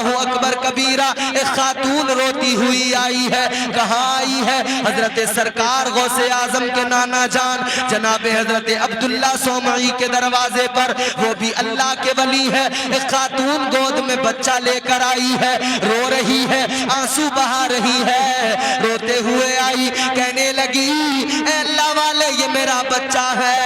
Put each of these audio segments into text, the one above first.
अल्लाहु अकबर कबीरा। एक खातून रोती हुई आई है। कहाँ आई है? हजरत सरकार गौसे आजम के नाना जान जनाब हजरत अब्दुल्ला सोमई के दरवाजे पर। वो भी अल्लाह के वली है। एक खातून गोद में बच्चा लेकर आई है, रो रही है, आंसू बहा रही है। रोते हुए आई, कहने लगी ए अल्लाह वाले, ये मेरा बच्चा है,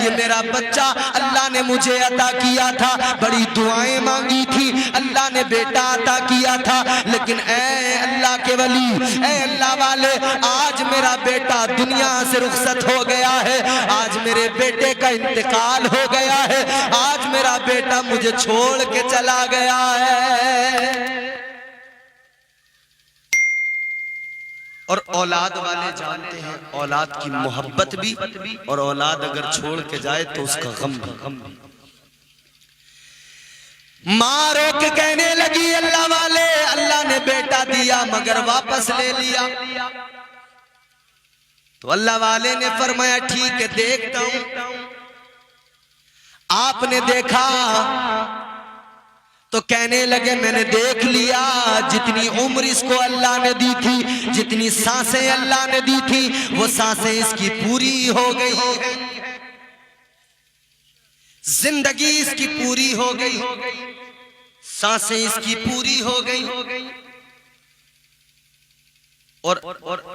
ये मेरा बच्चा अल्लाह ने मुझे अता किया था। बड़ी दुआएं मांगी थी, अल्लाह ने बेटा अता किया था, लेकिन ए अल्लाह के वली, ए अल्लाह वाले, आज मेरा बेटा दुनिया से रुखसत हो गया है। आज मेरे बेटे का इंतकाल हो गया है। आज मेरा बेटा मुझे छोड़ के चला गया है। और औलाद वाले जानते हैं औलाद की मोहब्बत भी, और औलाद अगर छोड़ के जाए तो उसका गम भी। माँ रो के कहने लगी अल्लाह वाले, अल्लाह ने बेटा दिया मगर वापस ले लिया। तो अल्लाह वाले ने फरमाया ठीक है, देखता हूं। आपने देखा तो कहने लगे मैंने देख लिया, जितनी उम्र इसको अल्लाह ने दी थी, जितनी सांसें अल्लाह ने दी थी, वो सांसें इसकी पूरी हो गई है, जिंदगी इसकी पूरी हो गई, सांसें इसकी पूरी हो गई। और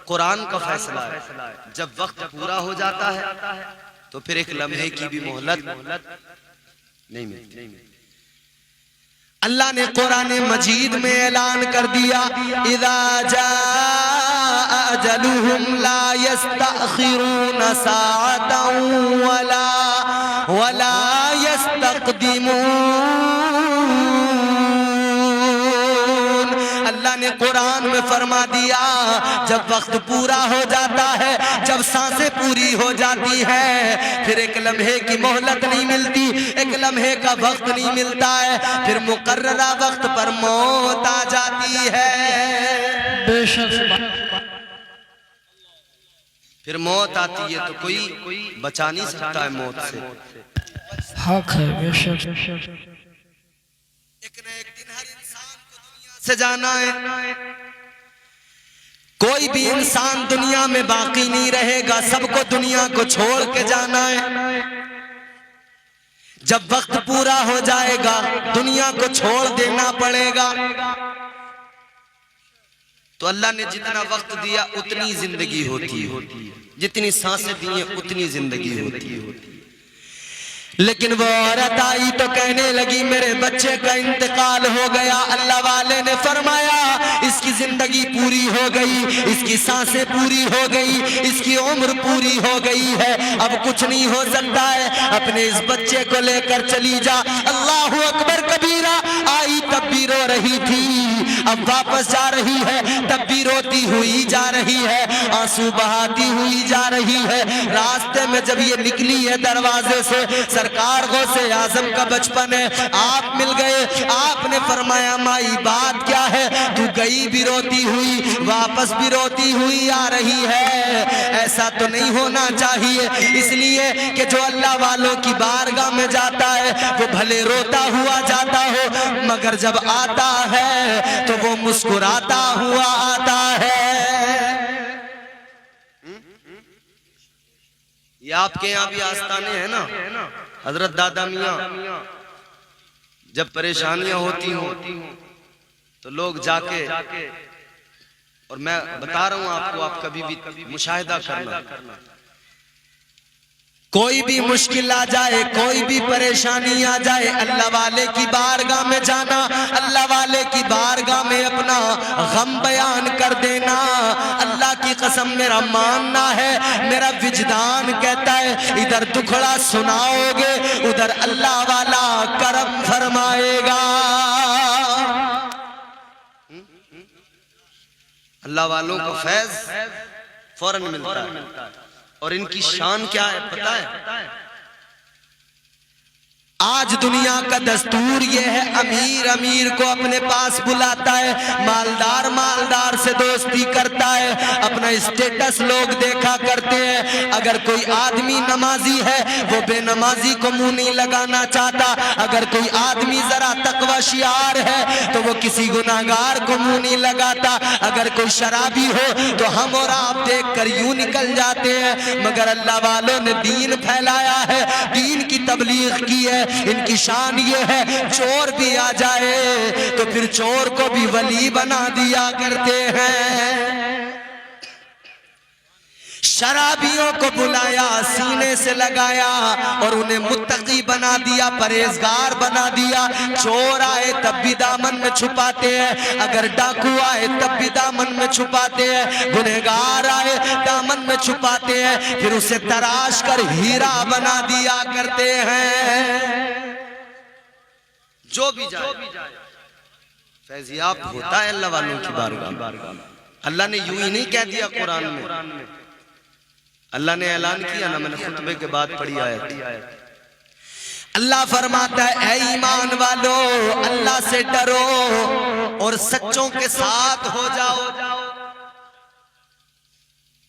कुरान का फैसला है, जब वक्त पूरा हो जाता है तो फिर एक लम्हे की भी मोहलत नहीं मिलती। अल्लाह ने कुरान मजीद में ऐलान कर दिया, इज़ा जाअ अजलुहुम ला यस्तअखिरून साअतन वला यस्तक़दिमून। अल्लाह ने कुरान में फरमा दिया, जब वक्त पूरा हो जाता है, जब सांसें पूरी हो जाती है, फिर एक लम्हे की मोहलत नहीं मिलती, एक लम्हे का वक्त नहीं मिलता है, फिर मुकर्ररा वक्त पर मौत आ जाती है। फिर मौत आती है तो कोई बचा नहीं सकता है मौत से। हक है बेशक। एक न एक दिन हर इंसान को दुनिया से जाना है। कोई भी इंसान दुनिया में बाकी नहीं रहेगा, सबको दुनिया को छोड़ के जाना है। जब वक्त पूरा हो जाएगा दुनिया को छोड़ देना पड़ेगा। तो अल्लाह ने जितना वक्त दिया उतनी जिंदगी होती है, जितनी सांसें दी हैं उतनी जिंदगी होती है। लेकिन वो औरत आई तो कहने लगी मेरे बच्चे का इंतकाल हो गया। अल्लाह वाले ने फरमाया इसकी जिंदगी पूरी हो गई, इसकी सांसें पूरी हो गई, इसकी उम्र पूरी हो गई है, अब कुछ नहीं हो सकता है, अपने इस बच्चे को लेकर चली जा। अल्लाहु अकबर कबीरा। आई तब भी रो रही थी, अब वापस जा रही है तब भी रोती हुई जा रही है, आंसू बहाती हुई जा रही है। रास्ते में जब ये निकली है दरवाजे से, सरकार गौसे आजम का बचपन है, आप मिल गए। आपने फरमाया माई बात क्या है, तू गई भी रोती हुई, वापस भी रोती हुई आ रही है। ऐसा तो नहीं होना चाहिए, इसलिए कि जो अल्लाह वालों की बारगाह में जाता है वो भले रोता हुआ जाता हो, मगर जब आता है तो वो मुस्कुराता हुआ आता है। ये आपके यहाँ भी आस्ताने हैं ना, हजरत दादा मियाँ जब परेशानियां होती हों तो लोग जाके, और मैं बता रहा हूं आपको, आप कभी भी मुशाहिदा करना, कोई भी मुश्किल आ जाए, कोई भी परेशानी आ जाए, अल्लाह वाले की बारगाह में जाना, अल्लाह वाले की बारगाह में अपना गम बयान कर देना। अल्लाह की कसम मेरा मानना है, मेरा विजदान कहता है इधर दुखड़ा सुनाओगे उधर अल्लाह वाला करम फरमाएगा। अल्लाह वालों को फैज फौरन मिलता है। और इनकी शान क्या है पता है? आज दुनिया का दस्तूर ये है, अमीर अमीर को अपने पास बुलाता है, मालदार मालदार से दोस्ती करता है, अपना स्टेटस लोग देखा करते हैं। अगर कोई आदमी नमाजी है वो बेनमाजी को मुंह नहीं लगाना चाहता, अगर कोई आदमी जरा तकवा शियार है तो वो किसी गुनाहगार को मुंह नहीं लगाता, अगर कोई शराबी हो तो हम और आप देख कर यूं निकल जाते हैं। मगर अल्लाह वालों ने दीन फैलाया है, दीन की तबलीग की है। इनकी शान ये है, चोर भी आ जाए तो फिर चोर को भी वली बना दिया करते हैं। शराबियों को बुलाया, सीने से लगाया और उन्हें मुत्तकी बना दिया, परहेजगार बना दिया। चोर आए तब भी दामन में छुपाते हैं, अगर डाकू आए तब भी दामन में छुपाते हैं, गुनहगार आए दामन में छुपाते हैं, फिर उसे तराश कर हीरा बना दिया करते हैं। जो भी जाए फैजियाब होता है अल्लाह वालों की बारगाह। अल्लाह ने यूं ही नहीं कह दिया कुरान में, अल्लाह ने ऐलान किया ना, मैंने खुतबे के बाद पढ़ी आयत। अल्लाह फरमाता है, ऐ ईमान वालो अल्लाह से डरो और सच्चों के साथ हो जाओ।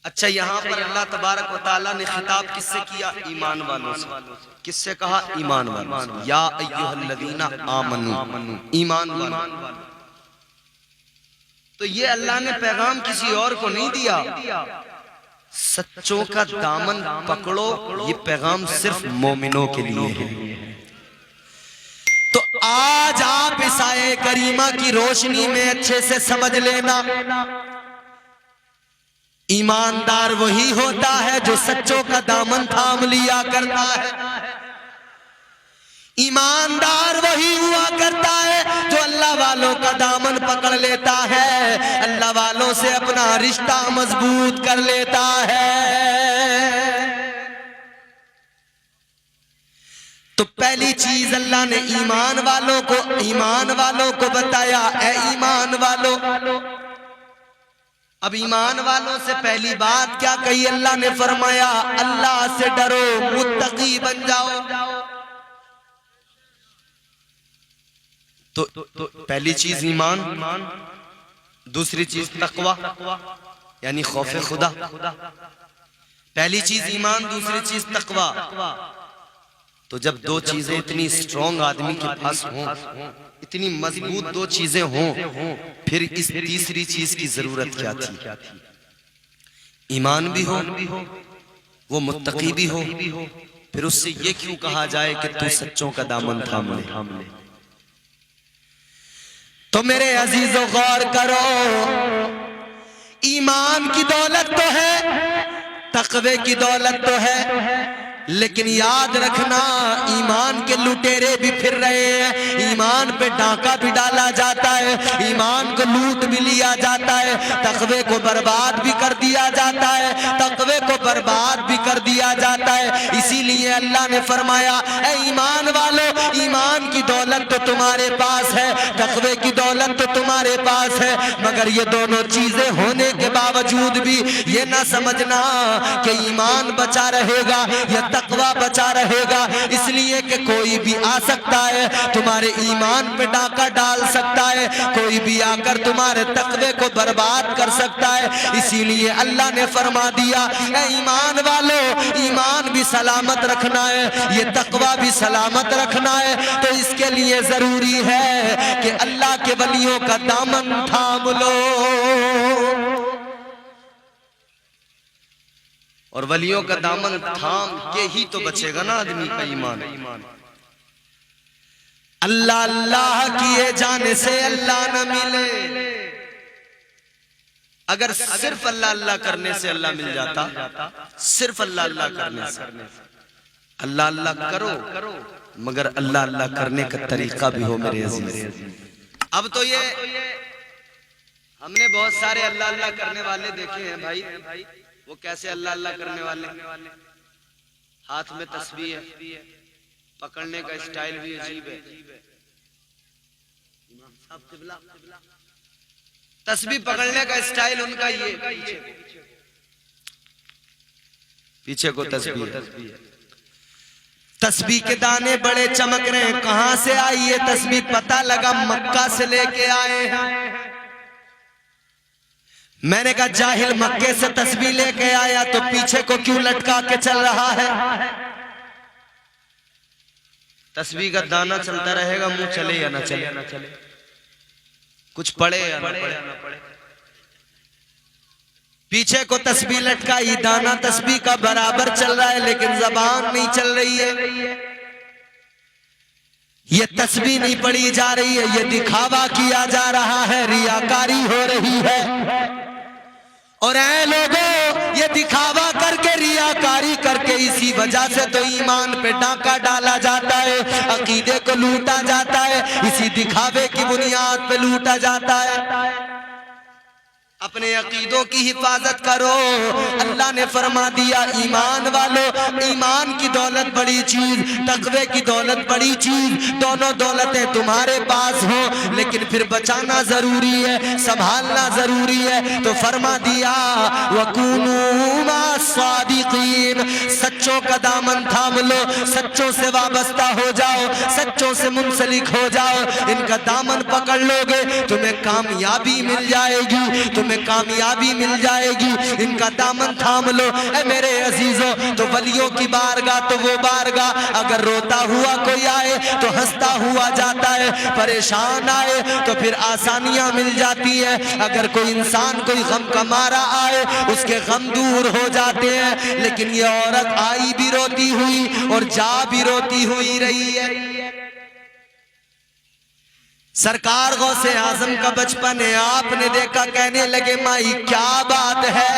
अच्छा, यहाँ पर अल्लाह तबारक व तआला ने खिताब किससे किया? ईमान वालों से। किससे कहा? ईमान वालों से। या अय्युहल्लज़ीना आमनू, ईमान वालों। तो ये अल्लाह ने पैगाम किसी और को नहीं दिया, सच्चों का दामन पकड़ो, ये पैगाम सिर्फ मोमिनों के लिए है। तो आज आप इस आये करीमा की रोशनी में अच्छे से समझ लेना, ईमानदार वही होता है जो सच्चों का दामन थाम लिया करता है। ईमानदार वही हुआ करता है जो अल्लाह वालों का दामन पकड़ लेता है, अल्लाह वालों से अपना रिश्ता मजबूत कर लेता है। तो पहली चीज अल्लाह ने ईमान वालों को बताया, ऐ ईमान वालों। अब ईमान वालों से पहली बात क्या कही अल्लाह ने? फरमाया अल्लाह से डरो, मुत्तकी बन जाओ। तो पहली चीज ईमान, दूसरी चीज तकवा यानी खौफ खुदा। पहली चीज ईमान, दूसरी चीज तकवा। तो जब दो चीजें इतनी स्ट्रॉन्ग आदमी के पास हों, इतनी मजबूत दो चीजें हों, फिर इस तीसरी चीज की जरूरत क्या थी? ईमान भी हो, वो मुत्तकी भी हो, फिर उससे ये क्यों कहा जाए कि तू सच्चों का दामन थाम ले? तो मेरे अजीजों गौर करो, ईमान की दौलत तो है, तकवे की दौलत तो है, लेकिन याद रखना ईमान के लुटेरे भी फिर रहे हैं, ईमान पे डाका भी डाला जाता है, ईमान को लूट भी लिया जाता है, तकवे को बर्बाद भी कर दिया जाता है, तकवे को बर्बाद भी कर दिया जाता है। इसीलिए अल्लाह ने फरमाया, ऐ ईमान वालों, ईमान की दौलत तो तुम्हारे पास है, तकवे की दौलत तो तुम्हारे पास है, मगर ये दोनों चीजें होने के बावजूद भी ये ना समझना कि ईमान बचा रहेगा या तकवा बचा रहेगा। इसलिए कि कोई भी आ सकता है तुम्हारे ईमान पे डाका डाल सकता है, कोई भी आकर तुम्हारे तकवे को बर्बाद कर सकता है। इसीलिए अल्लाह ने फरमा दिया, ऐ ईमान वालों, ईमान भी सलामत रखना है, ये तकवा भी सलामत रखना है। तो इसके लिए जरूरी है कि अल्लाह के वलियों का दामन थाम लो, और वलियों का दामन थाम के ही तो बचेगा ना आदमी का ईमान। अल्लाह अल्लाह किए जाने से अल्लाह न मिले। अगर सिर्फ अल्लाह अल्लाह करने से अल्लाह मिल जाता, सिर्फ अल्लाह अल्लाह करने से, अल्लाह अल्लाह करो मगर अल्लाह अल्लाह करने का तरीका भी हो मेरे अजीज। अब तो ये हमने बहुत सारे अल्लाह अल्लाह करने वाले देखे हैं भाई, वो कैसे अल्लाह अल्लाह करने वाले? हाथ में तस्बीह है, पकड़ने का स्टाइल भी अजीब है। तस्बीह पकड़ने का स्टाइल उनका ये पीछे को तस्बीह। तस्बीह के दाने बड़े चमक रहे हैं, कहां से आई ये तस्बीह? पता लगा मक्का से लेके आए हैं। मैंने कहा जाहिल, मक्के से तस्बीह लेके आया तो पीछे को क्यों लटका के चल रहा है? तस्बीह का दाना चलता रहेगा, मुंह चले या ना चले, कुछ पड़े या ना पड़े। पीछे को तस्बीह लटकाई, दाना तस्बीह का बराबर चल रहा है, लेकिन जबान नहीं चल रही है। ये तस्बीह नहीं पढ़ी जा रही है, ये दिखावा किया जा रहा है, रियाकारी हो रही है। और ऐ लोगों, ये दिखावा करके, रियाकारी करके, इसी वजह से तो ईमान पे डाका डाला जाता है, अकीदे को लूटा जाता है, इसी दिखावे की बुनियाद पे लूटा जाता है। अपने अकीदों की हिफाजत करो। अल्लाह ने फरमा दिया, ईमान वालों, ईमान की दौलत बड़ी चीज, तकवे की दौलत बड़ी चीज, दोनों दौलतें तुम्हारे पास हो, लेकिन फिर बचाना जरूरी है, संभालना जरूरी है। तो फरमा दिया, वकूनू मास्सादिकीन, सच्चों का दामन थाम लो, सच्चों से वाबस्ता हो जाओ, सच्चों से मुंसलिक हो जाओ। इनका दामन पकड़ लोगे, तुम्हें कामयाबी मिल जाएगी, तुम्हें कामयाबी मिल जाएगी। इनका दामन थाम लो। ऐ मेरे अजीजों, तो वलियों की बारगाह तो वो बारगाह, अगर रोता हुआ कोई आए तो हंसता हुआ जाता है, परेशान आए तो फिर आसानियां मिल जाती है। अगर कोई इंसान कोई गम का मारा आए, उसके गम दूर हो जाते हैं। लेकिन ये औरत आई भी रोती हुई और जा भी रोती हुई रही है। सरकार गौसे आजम का बचपन है, आपने देखा, कहने लगे माई क्या बात है,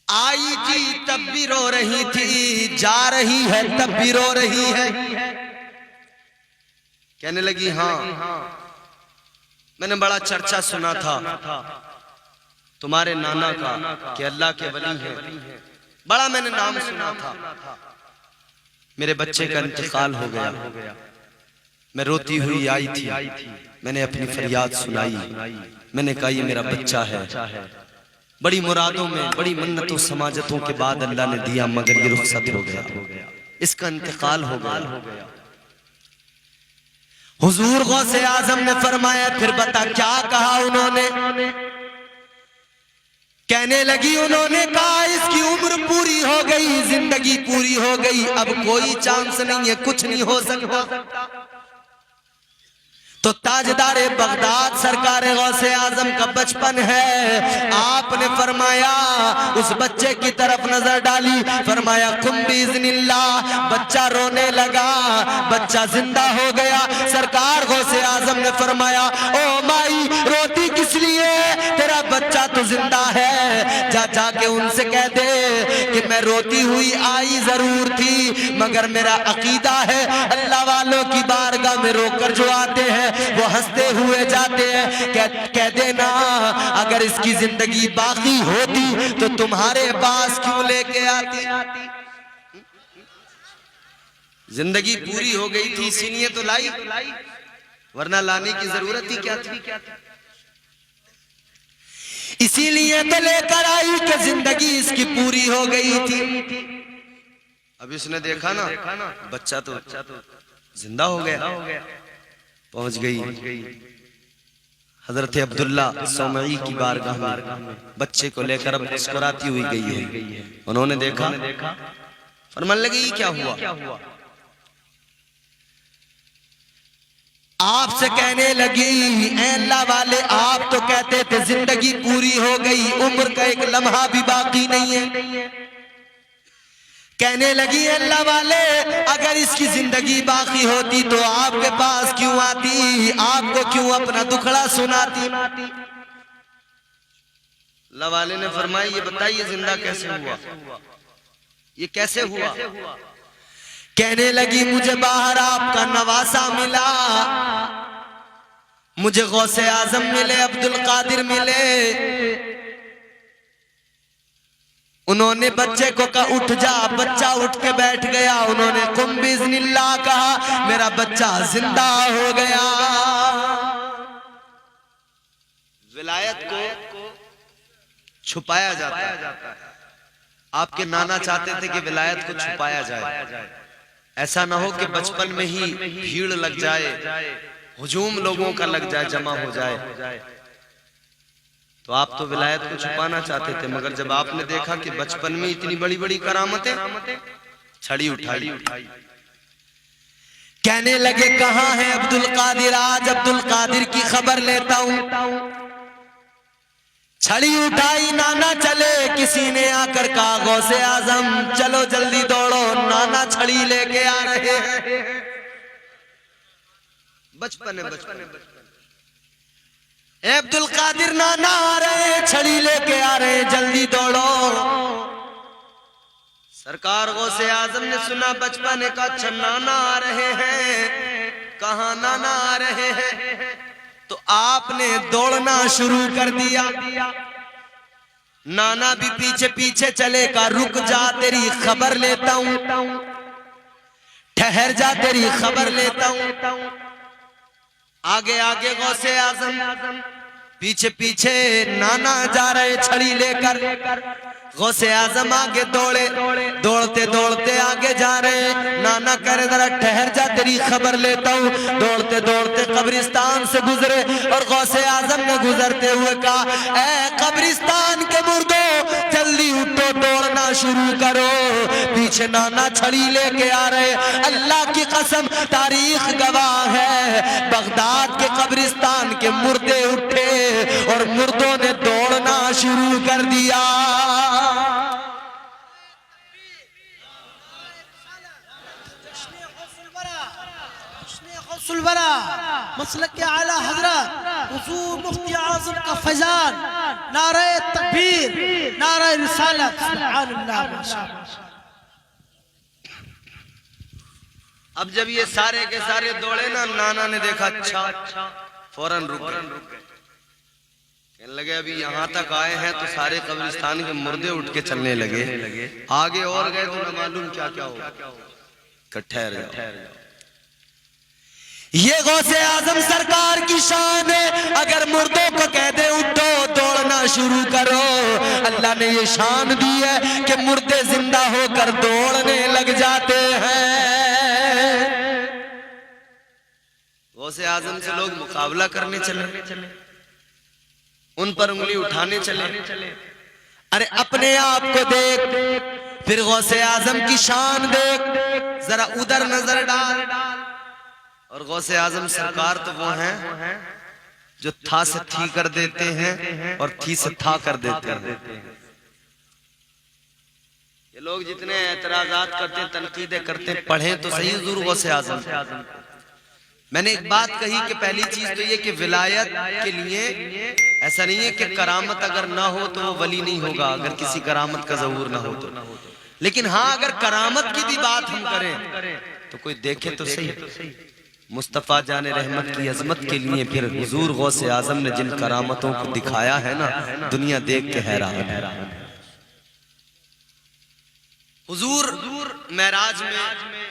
आई थी तब भी रो रही थी, जा रही है तब भी रो रही है। कहने लगी, हाँ मैंने बड़ा चर्चा सुना था तुम्हारे नाना का कि अल्लाह के वली हैं, बड़ा मैंने नाम सुना था, मेरे बच्चे का इंतकाल हो गया, मैं रोती हुई आई थी, मैंने अपनी फरियाद सुनाई, मैंने कहा ये मेरा बच्चा है। बड़ी मुरादों में, बड़ी मन्नतों समाजतों के बाद अल्लाह ने दिया, मगर ये रुखसत हो गया, इसका इंतकाल हो गया। हुजूर गौसे आजम ने फरमाया, फिर बता क्या कहा उन्होंने? कहने लगी, उन्होंने कहा इसकी उम्र पूरी हो गई, जिंदगी पूरी हो गई, अब कोई चांस नहीं है, कुछ नहीं हो सकता। तो ताजदार बगदाद सरकार गौसे आजम का बचपन है, आपने फरमाया, उस बच्चे की तरफ नजर डाली, फरमाया कुम बिइज़्निल्लाह, बच्चा रोने लगा, बच्चा जिंदा हो गया। सरकार गौसे आजम ने फरमाया, ओ माई रोती किस लिए, तेरा बच्चा तो जिंदा है, जा जाके उनसे कह दे कि मैं रोती हुई आई जरूर थी, मगर मेरा अकीदा है, अल्लाह वालों की बारगाह में रोकर जो आते हैं वो हंसते हुए जाते हैं। कह देना, अगर इसकी जिंदगी बाकी होती तो तुम्हारे पास क्यों लेके आती? जिंदगी पूरी हो गई थी इसीलिए तो लाई, वरना लाने की जरूरत ही क्या थी? इसीलिए तो लेकर आई कि जिंदगी इसकी पूरी हो गई थी। अब इसने देखा ना, बच्चा तो जिंदा हो गया, पहुंच गई हजरत अब्दुल्ला सौमई की बारगाह में, बच्चे को लेकर अब मुस्कुराती हुई गई है। उन्होंने देखा, फरमान लगी क्या हुआ? आपसे कहने लगी, ऐ अल्लाह वाले, आप तो कहते थे जिंदगी पूरी हो गई, उम्र का एक लम्हा भी बाकी नहीं है। कहने लगी, अल्लाह वाले, अगर इसकी जिंदगी बाकी होती तो आपके पास क्यों आती, आपको क्यों अपना दुखड़ा सुनाती? अल्लाह वाले ने फरमाया, ये बताइए जिंदा कैसे हुआ, ये कैसे हुआ? कहने लगी, मुझे बाहर आपका नवासा मिला, मुझे गौसे आजम मिले, अब्दुल कादिर मिले, उन्होंने बच्चे को कहा उठ जा, बच्चा उठ के बैठ गया। उन्होंने कुम बिइज़्निल्लाह कहा, मेरा बच्चा जिंदा हो गया। विलायत को छुपाया जाता है, आपके नाना चाहते थे कि विलायत को छुपाया जाए, ऐसा ना हो कि बचपन में ही भीड़ लग जाए, हुजूम लोगों का लग जाए, जमा हो जाए। तो आप तो विलायत को छुपाना चाहते थे, मगर जब आपने देखा कि बचपन में इतनी बड़ी बड़ी करामतें, छड़ी उठाई। कहने लगे कहां है अब्दुल कादिर, आज अब्दुल कादिर की खबर लेता हूं। छड़ी उठाई, नाना चले, किसी ने आकर कहा गौसे आजम चलो जल्दी दौड़ो, नाना छड़ी लेके आ रहे हैं। बचपन अब्दुल कादिर नाना आ रहे, छड़ी लेके आ रहे, जल्दी दौड़ो। सरकार गौसे आजम ने सुना बचपन का, अच्छा नाना आ रहे हैं, कहां नाना आ रहे हैं, तो आपने दौड़ना शुरू कर दिया। नाना भी पीछे पीछे चले, का रुक जा तेरी खबर लेता हूं, ठहर जा तेरी खबर लेता हूं। आगे आगे गौसे आजम, पीछे पीछे नाना जा रहे छड़ी लेकर। गौसे आजम आगे दौड़े, दौड़ते दौड़ते आगे जा रहे। नाना कह रहे जरा ठहर जा तेरी खबर लेता हूँ। दौड़ते दौड़ते कब्रिस्तान से गुजरे और गौसे आजम ने गुजरते हुए कहा, ऐ कब्रिस्तान के मुर्दों जल्दी उठो, दौड़ना शुरू करो। पीछे नाना छड़ी लेके आ रहे। अल्लाह की कसम तारीख गवाह है, बगदाद के कब्रिस्तान के मुर्दे उठे और मुर्दों ने दौड़ना शुरू कर दिया। मसलक के आला हजरत हुजूर मुफ्ती आज़म का फैजान, नारे तकबीर, नारे रिसालत, सुभान। अब जब ये सारे के सारे दौड़े ना, नाना ने देखा अच्छा, फौरन रुक गए। कहने लगे अभी यहाँ तक आए हैं तो सारे कब्रिस्तान के मुर्दे उठ के चलने लगे। आगे और गए तो न मालूम क्या क्या हो। ठहर जाओ, ये गौसे आजम सरकार की शान है। अगर मुर्दों को कह दे उठो दौड़ना शुरू करो, अल्लाह ने ये शान दी है कि मुर्दे जिंदा होकर दौड़ने लग जाते हैं। गौसे आजम से लोग मुकाबला करने चले, उन पर उंगली उठाने चले। अरे अपने आप को देख, फिर गौसे आजम की शान देख, जरा उधर नजर डाल। और गौसे आजम सरकार तो वो हैं जो था से थी कर देते हैं और थी से था कर देते हैं। ये लोग जितने एतराजात करते हैं, तनकीदें करते हैं, पढ़े तो सही हुजूर गौसे आजम। मैंने एक बात कही कि पहली चीज तो ये कि विलायत के लिए ऐसा नहीं है कि करामत अगर ना हो तो वो वली नहीं होगा, अगर किसी करामत का ज़हूर ना हो तो। लेकिन हाँ, अगर करामत की भी बात हम करें तो कोई देखे तो सही। मुस्तफ़ा जाने रहमत की अजमत के लिए फिर हुजूर गौसे आजम ने जिन करामतों को दिखाया है ना, दुनिया देख के हैरान है। हुजूर मेराज में,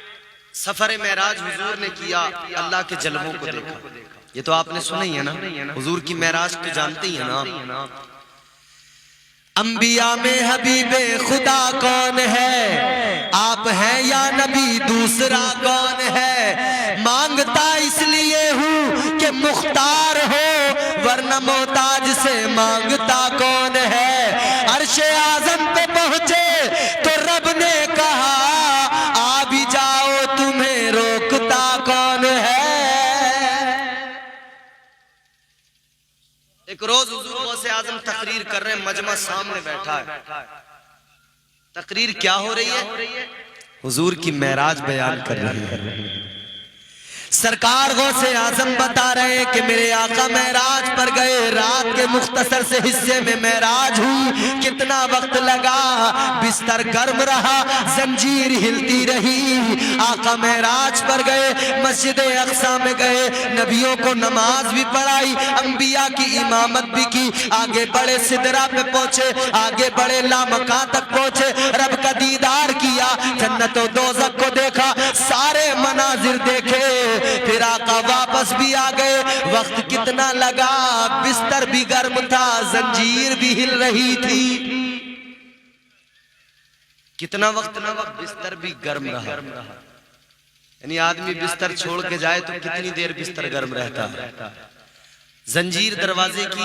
सफर मेराज हुजूर ने किया, अल्लाह के जलवों को देखा। ये तो आपने सुना ही है ना, हुजूर की मेराज तो जानते ही है ना। अंबिया में हबीबे खुदा कौन है, आप हैं या नबी दूसरा कौन है। मांगता इसलिए हूँ कि मुख्तार हो, वरना मोहताज से मांगता कौन है। अर्शे आजम पे पहुंचे तो रब ने कहा आ भी जाओ, तुम्हें रोकता कौन है। एक रोज हुजूर गौसे आजम तकरीर कर रहे हैं, मजमा सामने बैठा है। तकरीर क्या हो रही है? हुजूर की मेराज बयान कर रहे हैं। सरकार गौसे आजम बता रहे हैं कि मेरे आका मेराज पर गए, रात के मुख्तसर से हिस्से में मेराज हुई। कितना वक्त लगा, बिस्तर गर्म रहा, जंजीर हिलती रही। आका मेराज पर गए, मस्जिद अक्सा में गए, नबियों को नमाज भी पढ़ाई, अंबिया की इमामत भी की। आगे बड़े सिदरा पे पहुंचे, आगे बड़े लामका तक पहुंचे, रब का दीदार किया, जन्नत और दोज़ख को देखा, सारे मनाजिर देखे। फिर आका वापस भी आ गए। वक्त कितना लगा, बिस्तर भी गर्म था, जंजीर भी हिल रही थी। कितना वक्त लगा, बिस्तर भी गर्म रहा। यानी आदमी बिस्तर छोड़ के जाए तो कितनी देर बिस्तर गर्म रहता है। जंजीर दरवाजे की,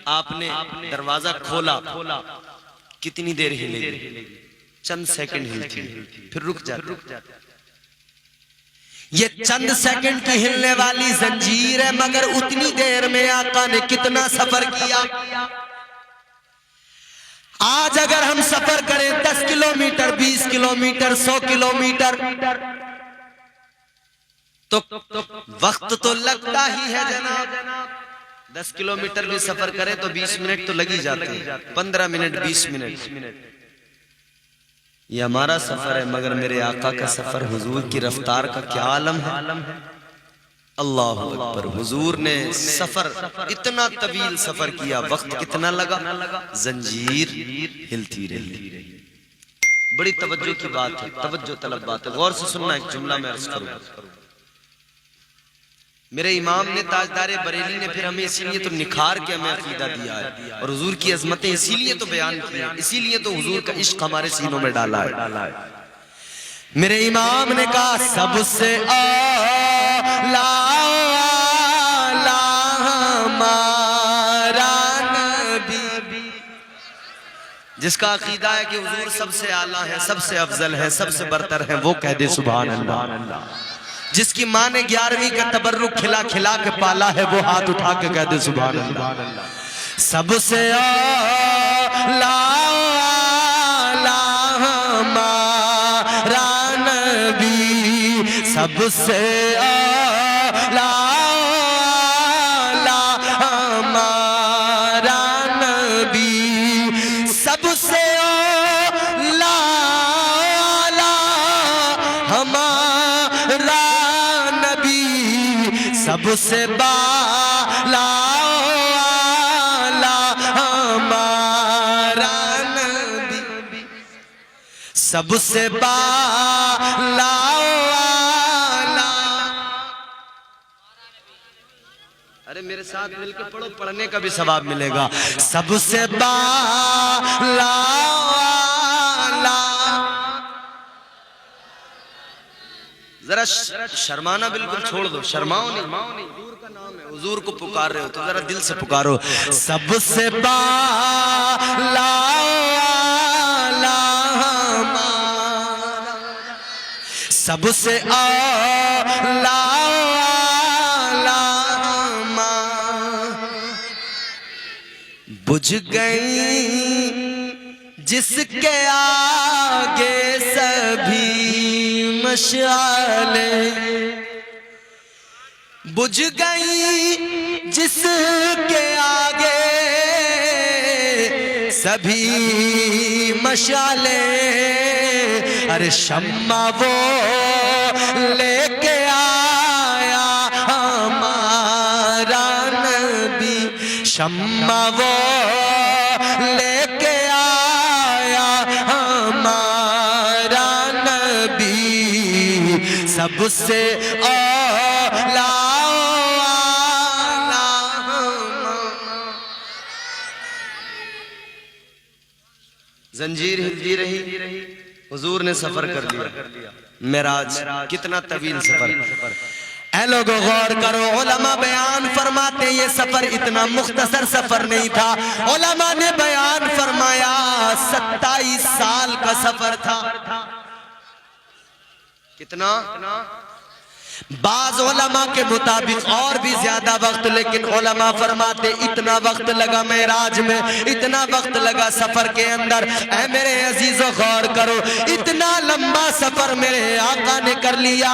आपने दरवाजा खोला, कितनी देर हिलेगी? चंद सेकंड हिलती, फिर रुक जाती। ये चंद सेकंड की हिलने वाली जंजीर है, मगर उतनी देर में आका ने कितना सफर किया। आज अगर हम सफर करें 10 किलोमीटर, 20 किलोमीटर, 100 किलोमीटर, तो वक्त तो लगता ही है जनाब। 10 किलोमीटर भी सफर करें तो 20 मिनट तो लग ही जाते हैं, 15 मिनट, 20 मिनट। ये हमारा सफर है, मगर मेरे आका का सफर, हुजूर की रफ्तार का क्या आलम है। अल्लाह अकबर। हुजूर ने सफर, इतना तवील सफर किया, वक्त कितना लगा, जंजीर हिलती रही। बड़ी तवज्जो की बात है, तवज्जो तलब बात है, गौर से सुनना। एक जुमला मैं अर्ज करूंगा। मेरे इमाम ने, ताजदारे बरेली ने फिर हमें इसीलिए तो निखार के हमें अकीदा दिया है, और हुजूर की अजमतें इसीलिए तो बयान की है, इसीलिए तो हुजूर का इश्क हमारे सीनों में डाला है। मेरे इमाम ने कहा सबसे आला हमारा नबी, जिसका अकीदा है कि हुजूर सबसे आला है, सबसे अफजल है, सबसे बरतर है, वो कह दे सुभान अल्लाह। जिसकी माँ ने 11वीं का तबर्रुक खिला खिला के पाला है, वो हाथ उठा के कह दे सुभान अल्लाह। सबसे आला हमारा नबी, सबसे आला हमारा नबी, सबसे आला हमारा नबी, सबसे बाला हमारा नबी, सबसे बाला। अरे मेरे साथ मिलकर पढ़ो, पढ़ने का भी सवाब मिलेगा। सबसे बाला, जरा शर्माना बिल्कुल छोड़ दो, शर्माओ नहीं, हुजूर का नाम है, हुजूर को पुकार रहे हो तो जरा दिल से पुकारो। सबसे बाला सबसे आला बुझ गई जिसके आगे सभी मशाले, बुझ गई जिसके आगे सभी मशाले। अरे शम्मा वो लेके आया हमारा नबी, शम्मा वो लेके आया हमारा नबी, सबसे आला। जंजीर हिलती रही, हुजूर ने सफर कर लिया, मेराज कितना तवील सफर। ऐ लोगों गौर करो, उलमा बयान फरमाते ये सफर इतना मुख्तसर सफर नहीं था। उलमा ने बयान फरमाया 27 साल का सफर था। कितना? बाज उलमा के मुताबिक और भी ज्यादा वक्त, लेकिन उलमा फरमाते इतना वक्त लगा मेराज में, इतना वक्त लगा सफर के अंदर। ऐ मेरे अजीजों गौर करो, इतना लंबा सफर मेरे आका ने कर लिया,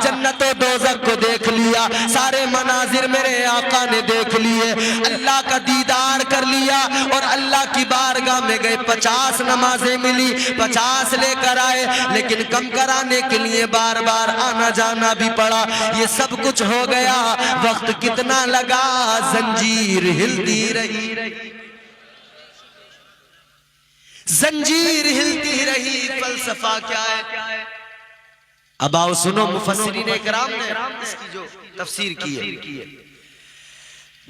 जन्नत और दोज़ख को देख लिया, सारे मनाजिर मेरे आका ने देख लिए, अल्लाह का दीदार कर लिया, और अल्लाह की बारगाह में गए। 50 नमाजें मिली, 50 लेकर आए, लेकिन कम कराने के लिए बार बार आना जाना भी पड़ा। ये सब कुछ हो गया, वक्त कितना लगा, जंजीर हिलती रही, जंजीर हिलती रही। फलसफा क्या है? अब आओ सुनो, मुफस्सिरीन इकराम ने इसकी जो तफसीर की है,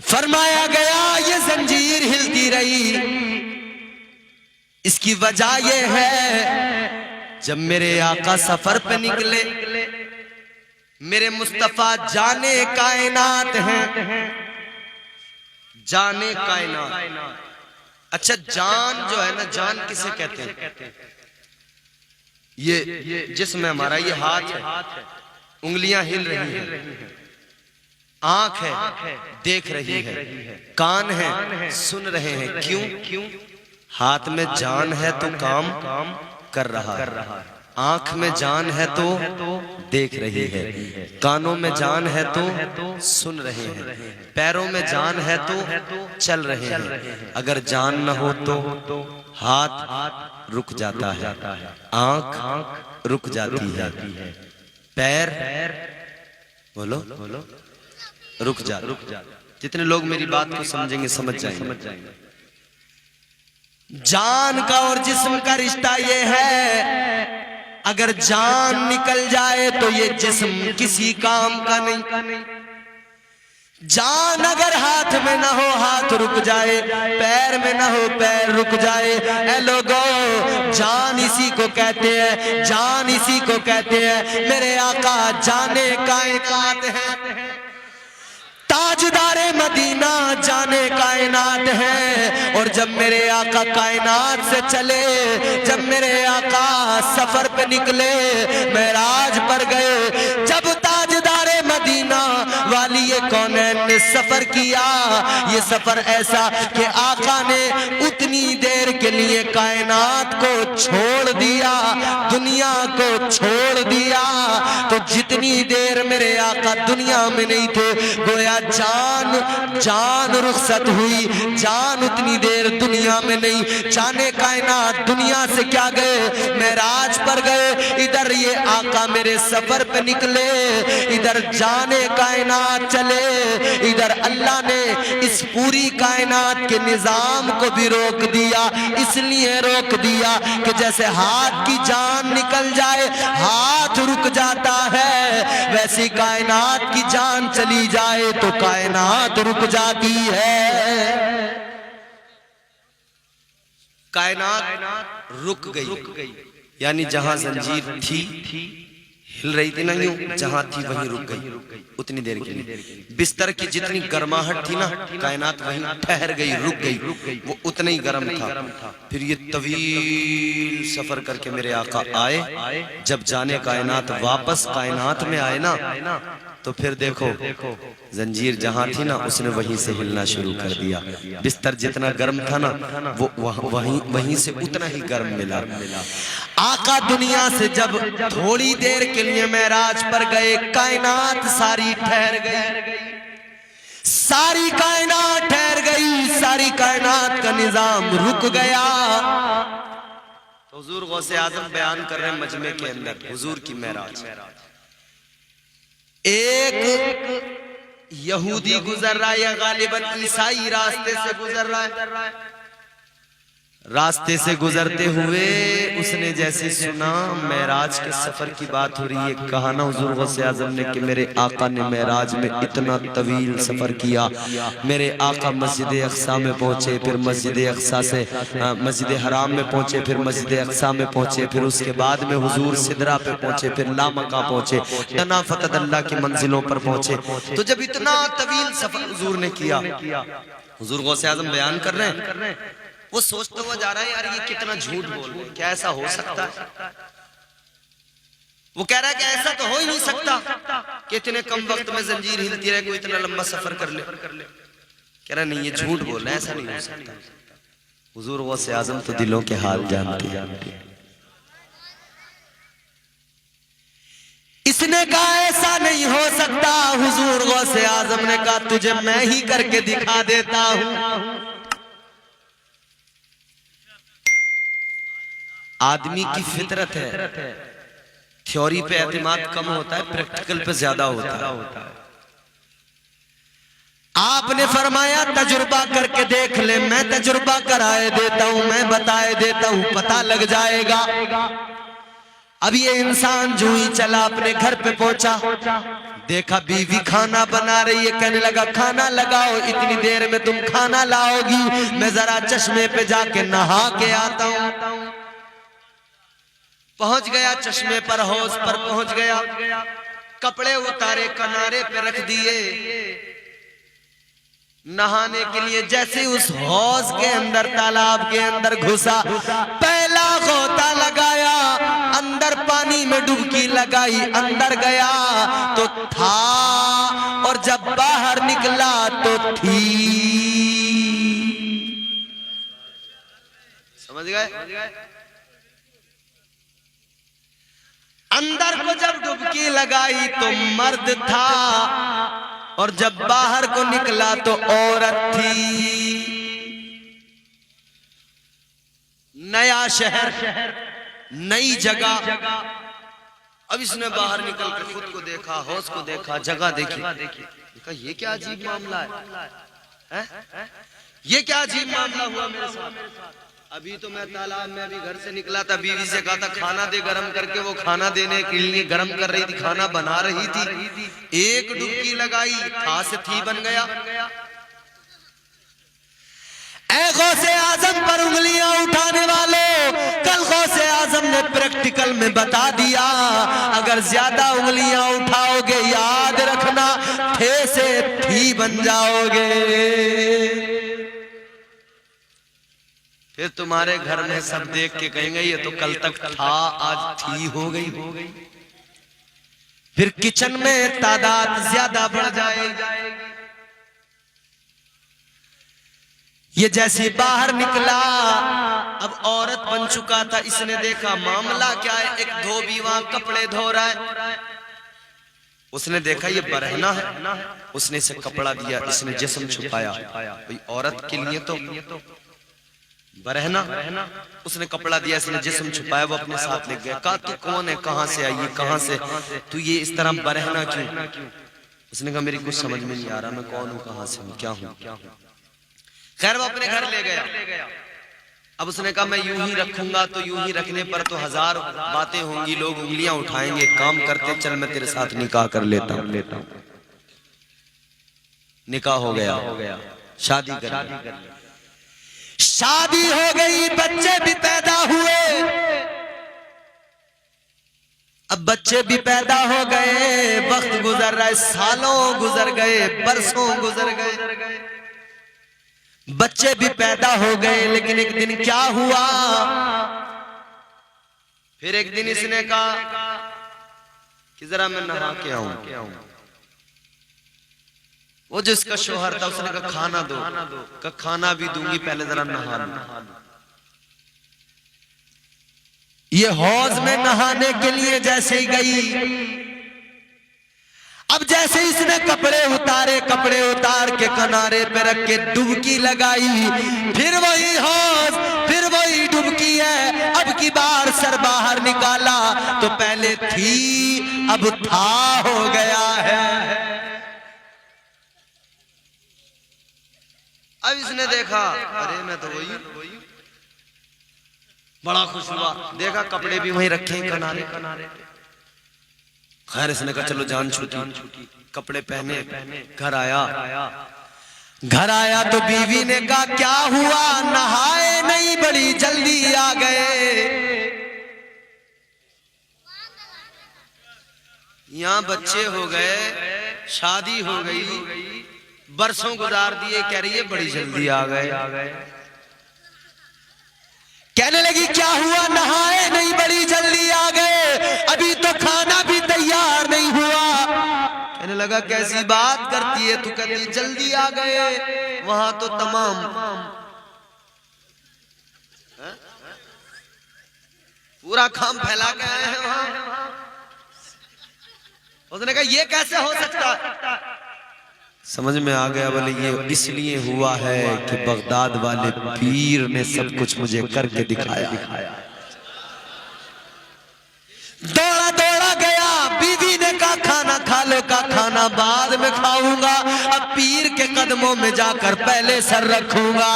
फरमाया गया ये जंजीर हिलती रही, इसकी वजह ये है जब मेरे आका सफर पे निकले, मेरे मुस्तफा जाने कायनात हैं, जाने कायनात। अच्छा जान जो है ना, जान किसे कहते हैं? ये जिस्म है हमारा, ये हाथ है, उंगलियां हिल रही हैं, आंख है देख रही है, कान है सुन रहे हैं। क्यों? हाथ में जान है तो काम कर रहा है, आंख में जान है तो देख रही है, कानों में जान है तो सुन रहे हैं, पैरों में जान है तो चल रहे हैं। अगर जान न हो तो हाथ रुक जाता है, आंख रुक जाती है, पैर बोलो रुक जा। जितने लोग मेरी बात को समझेंगे समझ जाएंगे। जान का और जिस्म का रिश्ता ये है, अगर जान निकल जाए तो ये जिस्म किसी काम का नहीं। जान अगर हाथ में ना हो हाथ रुक जाए, पैर में ना हो पैर रुक जाए। ऐ लोगों, जान इसी को कहते हैं, जान इसी को कहते हैं। मेरे आका जाने कायनात है, ताजदारे मदीना जाने कायनात है। और जब मेरे आका कायनात से चले, जब मेरे आका सफर पे निकले, मेराज पर गए, जब ताजदारे मदीना वाली ये कौनैन ने सफर किया, ये सफर ऐसा कि आका ने उतनी देर के लिए कायनात को छोड़ दिया, दुनिया को छोड़ दिया। तो जितनी देर मेरे आका दुनिया में नहीं थे, गोया जान रुखसत हुई, जान उतनी देर दुनिया में नहीं। जाने कायनात दुनिया से क्या गए, मेराज पर गए। इधर ये आका मेरे सफर पे निकले, इधर जाने कायनात चले, इधर अल्लाह ने इस पूरी कायनात के निजाम को भी रोक दिया। इसलिए रोक दिया कि जैसे हाथ की जान निकल जाए हाथ रुक जाता है, वैसी कायनात की जान चली जाए तो कायनात रुक जाती है। कायनात रुक गई, यानी जहां जंजीर थी हिल रही थी ना, यूं जहां थी वहीं रुक गई उतनी देर के लिए। बिस्तर की जितनी गर्माहट थी ना, कायनात वहीं ठहर गई, रुक गई, वो उतना ही गर्म था। फिर ये तवील सफर करके मेरे आका आए, जब जाने कायनात वापस कायनात में आए ना, तो फिर देखो जंजीर जहां थी ना उसने वहीं से हिलना शुरू कर दिया। बिस्तर जितना गर्म था ना वो वहीं से उतना ही गर्म मिला। आका दुनिया से जब थोड़ी देर के लिए मेराज पर गए, कायनात सारी ठहर गई, सारी कायनात ठहर गई, सारी कायनात का निजाम रुक गया। तो हुजूर गौसे आजम बयान कर रहे हैं मजमे के अंदर हुजूर की मेराज। एक यहूदी गुजर रहा है या गालिबन ईसाई रास्ते से गुजर रहा है। रास्ते से गुजरते हुए उसने जैसे सुना मेराज के सफर की बात हो रही है, कहा ना हुजूर गौसे आजम ने कि मेरे आका ने मेराज में इतना तवील सफर किया। मेरे आका मस्जिद अक्सा में पहुंचे, फिर मस्जिद अक्सा से मस्जिद हराम में पहुंचे, फिर मस्जिद अक्सा में पहुंचे, फिर उसके बाद में हुजूर सिदरा पे पहुंचे, फिर लामका पहुंचे, तना फतद अल्लाह की मंजिलों पर पहुंचे। तो जब इतना तवील सफर हुजूर ने किया, हुजूर गौसे आजम बयान कर रहे हैं, वो सोचता हुआ जा रहा है यार ये कितना झूठ बोल रहे, क्या ऐसा हो सकता है? वो कह रहा है कि ऐसा तो हो ही नहीं सकता कि इतने कम वक्त में जंजीर हिलती रहे, कोई इतना लंबा सफर कर ले। कह रहा नहीं ये झूठ बोल रहा है, ऐसा नहीं हो सकता। हुजूर गौसे आजम तो दिलों के हाल जानते हैं। इसने कहा ऐसा नहीं हो सकता। हुजूर गौसे आजम ने कहा तुझे मैं ही करके दिखा देता हूं। आदमी की फितरत है, थ्योरी पे एतमाद कम होता है, प्रैक्टिकल पे ज्यादा होता है। आपने फरमाया तजुर्बा करके देख ले, मैं तजुर्बा कराए देता हूं, मैं बताए देता हूं, पता लग जाएगा। अब ये इंसान जो ही चला अपने घर पे पहुंचा, देखा बीवी खाना बना रही है, कहने लगा खाना लगाओ, इतनी देर में तुम खाना लाओगी, मैं जरा चश्मे पे जाके नहा के आता हूं। पहुंच गया चश्मे पर, हौज पर पहुंच गया, कपड़े उतारे किनारे पे रख दिए, नहाने के लिए जैसे उस हौज के अंदर, तालाब के अंदर घुसा, पहला गोता लगाया, अंदर पानी में डुबकी लगाई, अंदर गया तो था, और जब बाहर निकला तो थी। समझ गए? अंदर को जब डुबकी लगाई तो मर्द था, और जब बाहर को निकला तो औरत थी। नया शहर, नई जगह। अब इसने बाहर निकल कर खुद को देखा, हौज को देखा, जगह देखी, देखा ये क्या अजीब मामला है? ये क्या अजीब मामला हुआ मेरे साथ? अभी तो मैं तालाब में अभी घर से निकला था, बीवी से कहा था खाना दे गरम करके, वो खाना देने के लिए गरम कर रही थी, खाना बना रही थी, एक डुबकी लगाई, था से थी बन गया। ऐ गौसे आजम पर उंगलियां उठाने वालों, कल गौसे आजम ने प्रैक्टिकल में बता दिया, अगर ज्यादा उंगलियां उठाओगे याद रखना थे से थी बन जाओगे। फिर तुम्हारे घर में सब देख के कहेंगे ये तो कल तक था, आज थी हो गई। फिर किचन में तादाद ज्यादा बढ़ जाएगी। ये जैसे बाहर निकला, अब औरत बन चुका था, इसने देखा मामला क्या है, एक धोबी वहां कपड़े धो रहा है, उसने देखा ये बरहना है, उसने इसे कपड़ा दिया, इसने जिस्म छुपाया। भाई औरत के लिए तो बरहना, उसने कपड़ा दिया, इसने जिस्म छुपाया, वो अपने साथ ले गया। कहा तू कौन है, कहां से आई है, कहां से, तू ये इस तरह बरहना क्यों? उसने कहा मेरी कुछ समझ में नहीं आ रहा, मैं कौन हूं, कहां से हूं, क्या हूं। खैर वो अपने घर ले गया। अब उसने कहा मैं यूं ही रखूंगा, तो यूं ही रखने पर तो हजार बातें होंगी, लोग उंगलियां उठाएंगे, काम करते चल मैं तेरे साथ निकाह कर लेता हूं। निकाह हो गया, शादी कर, शादी हो गई, बच्चे भी पैदा हुए। अब बच्चे भी पैदा हो गए, वक्त गुजर रहा है, सालों गुजर गए, बरसों गुजर गए, बच्चे भी पैदा हो गए। लेकिन एक दिन क्या हुआ, फिर एक दिन इसने कहा कि जरा मैं नहा के आऊं। वो जो इसका शोहर था उसने कहा खाना दो, कहा खाना भी दूंगी, पहले जरा नहा लो। ये हौज में नहाने के लिए जैसे ही गई, अब जैसे इसने कपड़े उतार के किनारे पे रख के डुबकी लगाई, फिर वही हौज, फिर वही डुबकी है। अब की बार सर बाहर निकाला तो पहले थी, अब था हो गया है। अब इसने देखा अरे मैं तो वही, बड़ा खुश हुआ, देखा कपड़े भी वहीं रखे किनारे। खैर इसने कहा चलो जान छूटी, कपड़े पहने, घर आया तो बीवी ने कहा क्या हुआ, नहाए नहीं, बड़ी जल्दी आ गए। यहाँ बच्चे हो गए, शादी हो गई, बरसों गुजार दिए, कह रही है बड़ी जल्दी आ गए। कहने लगी क्या हुआ, नहाए नहीं, बड़ी जल्दी आ गए, अभी तो खाना भी तैयार नहीं हुआ। कहने लगा कैसी बात करती है तू, कहती जल्दी आ गए, वहां तो तमाम पूरा काम फैला के आए हैं वहां। उसने कहा ये कैसे हो सकता है? समझ में आ गया, बोले ये इसलिए हुआ है कि बगदाद वाले पीर ने सब कुछ मुझे करके दिखाया। दौड़ा गया, बीवी ने कहा खाना खा लो, का खाना बाद में खाऊंगा, अब पीर के कदमों में जाकर पहले सर रखूंगा।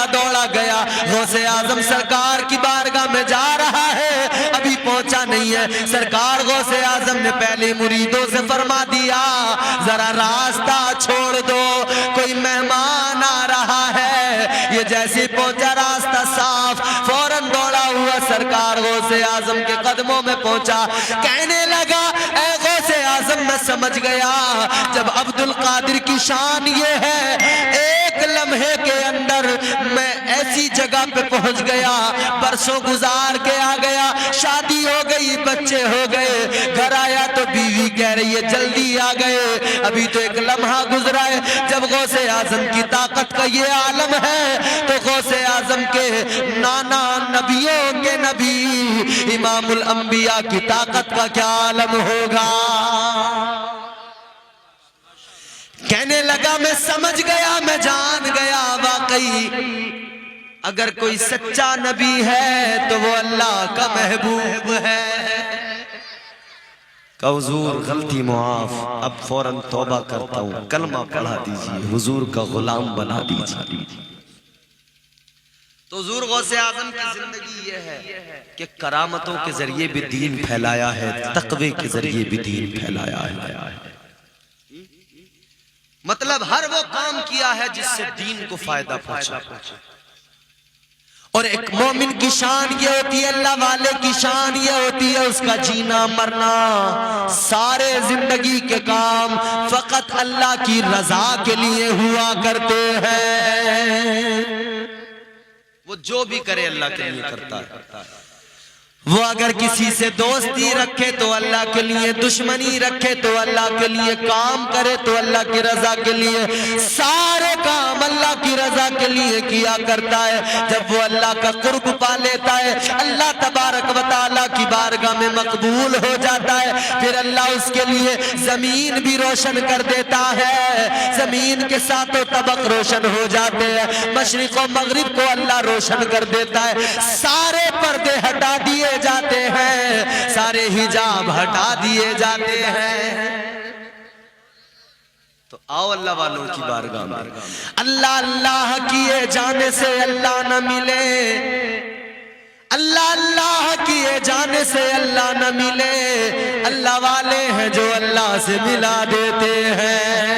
दौड़ा गया, गौसे आजम सरकार की बारगाह में जा रहा है, अभी पहुंचा नहीं है। सरकार गौसे आजम ने पहले मुरीदों से फरमा दिया, जरा रास्ता छोड़ दो, कोई मेहमान आ रहा है। ये जैसे पहुंचा रास्ता साफ, फौरन दौड़ा हुआ सरकार गौसे आजम के कदमों में पहुंचा, कहने लगा ऐ गौसे आजम मैं समझ गया, जब अब्दुल कादिर की शान ये है, एक लम्हे के अंदर मैं ऐसी जगह पे पहुंच गया, बरसों गुजार के आ गया, शादी हो गई, बच्चे हो गए, घर आया तो बीवी कह रही है जल्दी आ गए, अभी तो एक लम्हा गुजरा है। जब गौसे आजम की ताकत का ये आलम है तो गौसे आजम के नाना नबियों के नबी इमामुल अंबिया की ताकत का क्या आलम होगा। कहने लगा मैं समझ गया, मैं जान गया, वाकई अगर कोई सच्चा नबी है तो वो अल्लाह का महबूब है। का हुजूर गलती मुआफ, अब फौरन तौबा करता हूं, कलमा पढ़ा दीजिए, हुजूर का गुलाम बना दीजिए। तो हुजूर गौसे आजम की जिंदगी ये है कि करामतों के जरिए भी दीन फैलाया है, तकवे के जरिए भी दीन फैलाया है। मतलब हर वो काम किया है जिससे दीन को फायदा पहुंचा। और एक मोमिन की शान ये होती है, अल्लाह वाले की शान ये होती है, उसका जीना मरना सारे जिंदगी के काम फकत अल्लाह की रजा के लिए हुआ करते हैं। वो जो भी करे अल्लाह के लिए करता है। वो अगर किसी से दोस्ती रखे तो अल्लाह के लिए, दुश्मनी रखे तो अल्लाह के लिए, काम करे तो अल्लाह की रजा के लिए, सारे काम अल्लाह की रजा के लिए किया करता है। जब वो अल्लाह का कुर्ब पा लेता है, अल्लाह तबारक व तआला की बारगाह में मकबूल हो जाता है, फिर अल्लाह उसके लिए जमीन भी रोशन कर देता है। जमीन के सातों तबक रोशन हो जाते हैं, मशरिक और मगरिब को अल्लाह रोशन कर देता है, सारे पर्दे हटा दिए जाते हैं, सारे हिजाब हटा दिए जाते हैं। तो आओ अल्लाह वालों की बारगाह में, अल्लाह अल्लाह किए जाने से अल्लाह न मिले, अल्लाह अल्लाह किए जाने से अल्लाह न मिले, अल्लाह वाले हैं जो अल्लाह से मिला देते हैं।